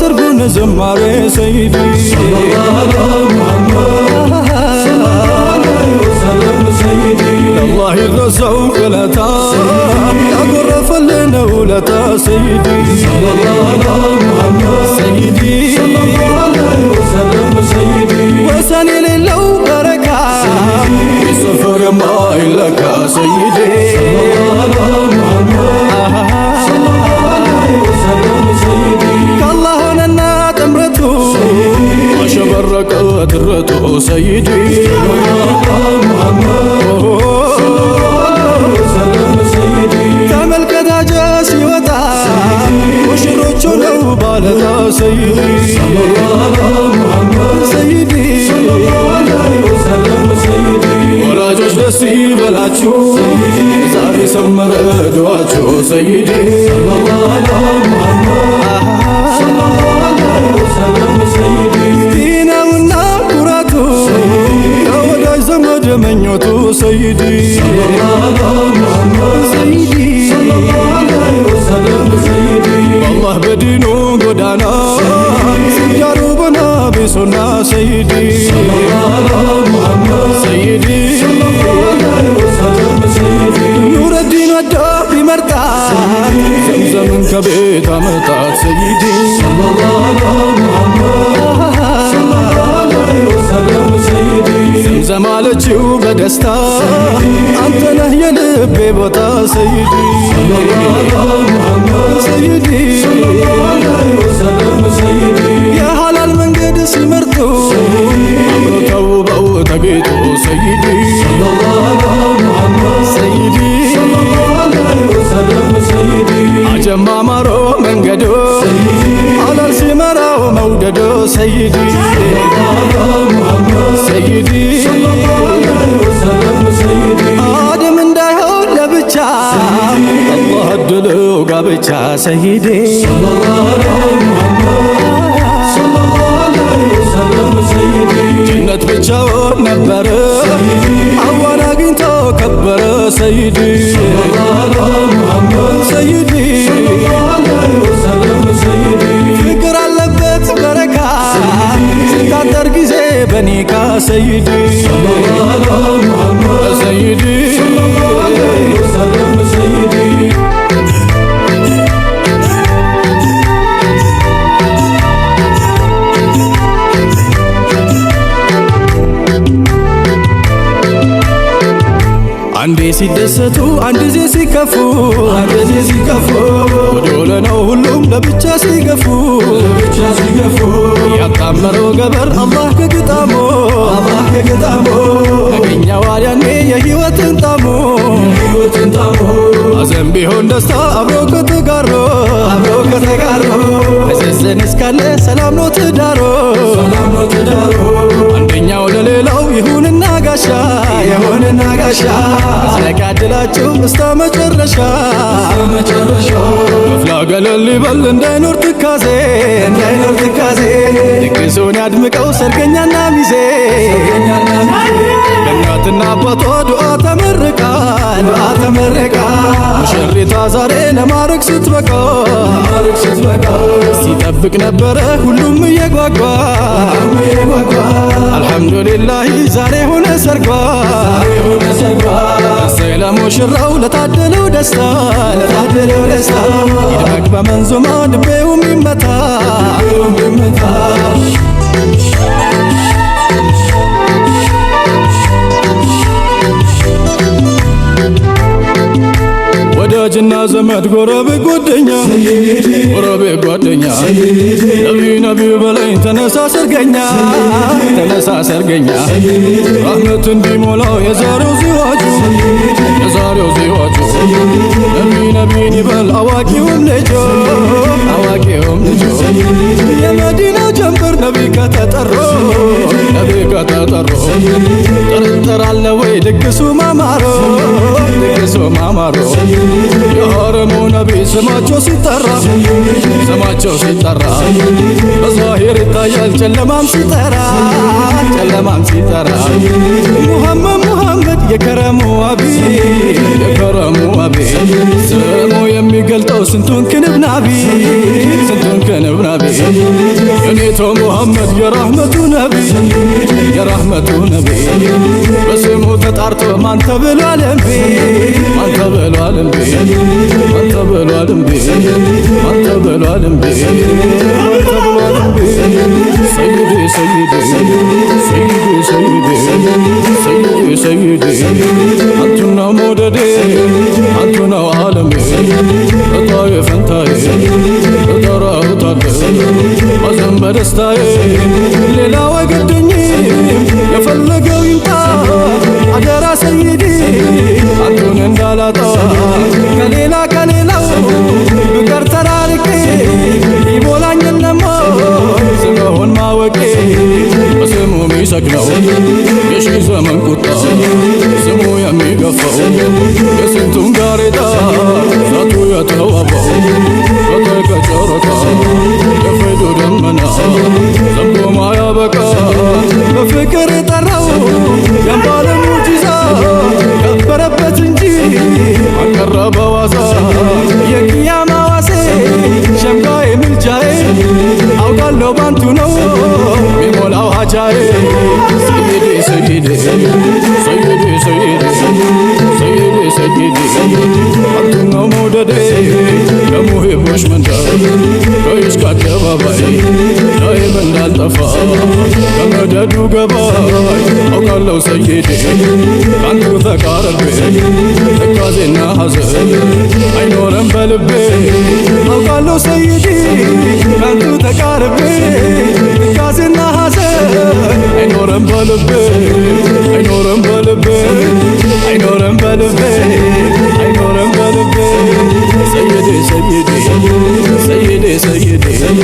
ሰርጉን ዘማሬ ሰይዲ الله يرزق ولتا أقرف لنا ولتا سيدي صلى الله على محمد سيدي صلى الله عليه وسلم سيدي وسني للو بركة سفر ما إلك سيدي صلى الله على محمد صلى الله عليه وسلم سيدي كالله لنا تمرته ما شبرك درته سيدي صلى الله على محمد سيدي صلى الله على محمد سيدي صلى الله عليه وسلم سيدي وراجوش دسي بلاتشو زاري سمر دواچو سيدي صلى الله على محمد صلى الله عليه وسلم سيدي دينا ونا كراتو يا وداي زمد منيوتو سيدي صلى الله على محمد سيدي صلى الله عليه وسلم سيدي الله بدينو قدانا سيجارو بنا بسنا سيدي صلى الله على محمد سيدي صلى الله عليه وسلم سيدي نور الدين والدعاء بمرتا زمزم كبيت عمتا سيدي صلى الله على محمد صلى الله عليه وسلم سيدي زمزم على تشوب دستا أنت نهي لبي بوتا سيدي صلى الله على محمد سيدي صلى الله عليه وسلم سيدي يا حلال من قد سمرتو أمرتو بو تقيتو سيدي صلى الله على محمد سيدي صلى الله عليه وسلم سيدي عجم مارو من قدو على السمرة وموددو سيدي صلى الله على محمد سيدي صلى الله عليه وسلم سيدي آدم اندايو لبچا الله الدلو قابچا سيدي صلى الله على محمد صلى الله عليه وسلم سيدي جنة بچاو نبر أوانا قنتو كبر سيدي صلى الله على محمد سيدي صلى الله عليه وسلم سيدي فكر اللبت بركة سنتاتر قزي بنيكا سيدي صلى الله على محمد سيدي صلى الله عليه وسلم سيدي አንዴ ሲደሰቱ አንድ ዜ ሲከፉ አንድ ዜ ሲከፉ ወዶለ ነው ሁሉም ለብቻ ሲገፉ ያጣመረው ገበር አላህ ከግጣሞ ያገኛው ያኔ የህይወትን ጣሞ አዘን ቢሆን ደስታ አብሮ ከተጋሮ እዘዘን እስካለ ሰላም ነው ትዳሮ አንደኛው ለሌላው ይሁንና ጋሻ አስነቃድላችሁ እስከ መጨረሻ መፍላ ገለል ይበል እንዳይኖር ትካዜ ድግሱን ያድምቀው ሰርገኛና ሚዜ በእናትና አባቷ ዱዓ ተመርቃ ሙሽሪቷ ዛሬ ለማረግ ስትበቃ ሲጠብቅ ነበረ ሁሉም እየጓጓ አልሐምዱሊላህ ዛሬ ሆነ ሰርጓ ለሙሽራው ለታደለው ደስታ ይድመቅ በመንዙማ ልቤው ሚመታ ወዳጅና ዘመድ ጎረቤት ጓደኛ ነቢዩ በላይ ተነሳ ሰርገኛ ራህመት እንዲሞላው የዛሬው ዚዋጁ ነቢይን ይበል አዋቂውም ልጆ የመዲናው ጀንበር ነቢ ከተጠሮ ጥርጥር አለ ወይ ድግሱ ማማሮ የሐረሙ ነቢ ስማቸው ሲጠራ በዛሂር ይታያል ጨለማም ሲጠራ ሙሐመድ የከረሙ አቢ ስሙ የሚገልጠው ስንቱን ክንብ ናቢ አንተ ሙሐመድ የራህመቱ ነቢ የራህመቱ ነቢ በስሙ ተጣርቶ ማን ተብሏል እምቢ ማን ተብሏል እምቢ ማን ተብሏል እምቢ ማን ተብሏል እምቢ ማን ተብሏል እምቢ ሰይዲ ሰይዲ ሰይዲ ሰይዲ ሰይዲ ሰይዲ አንቱና መውደዴ አንቱና ዓለሜ እጣዬ ፈንታዬ እጠራሁታለሁ ሐዘን በደስታዬ ሌላው አይገደኝም የፈለገው ይምጣ አደራ ሰይዲ አንቱን እንዳላጣ ከሌላው ብቀር ተራርቄ ይሞላኝ የለም ስምሆን ማወቄ በስሙ ሚሰግነው የሺህ ዘመን ቁጣ ስሙ የሚገፋው የስንቱን ጋሬጣ ዛቱ የተዋባው በቀይ ጨረቃ የፈይዱ ደመና ዘንቦ ማያበቃ በፍቅር የጠራው ያንባለ ሙዕጂዛ ከበረበት እንጂ አልቀረ በዋዛ የቅያማ ዋሴ ሸምጋዬ ምልጃዬ አውቃለሁ ባንቱ ነው ሚሞላው ሀጃዬ ሰይዴ ሰይዴ ሰይዴ ሰይዴ ሰይዴ ሰይዴ አንቱን ነው መውደዴ ከሙሂቦች መንደር ከይሽቅ አደባባይ ዳይም እንዳልጠፋ ከመደዱ ገባይ አውቃለሁ ሰይዴ ካንቱ ተቃርቤ ትካዜና ሐዘን አይኖረም በልቤ አውቃለሁ ሰይዲ ካንቱ ተቃርቤ ትካዜና ሐዘን አይኖረም በልቤ አይኖረም በልቤ አይኖረም በልቤ አይኖረም በልቤ ሰይዲ ሰይዲ ሰይዲ ሰይዲ ሰይዲ ሰይዲ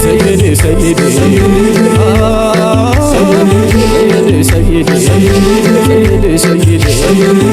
ሰይዲ ሰይዲ ሰይዲ ሰይዲ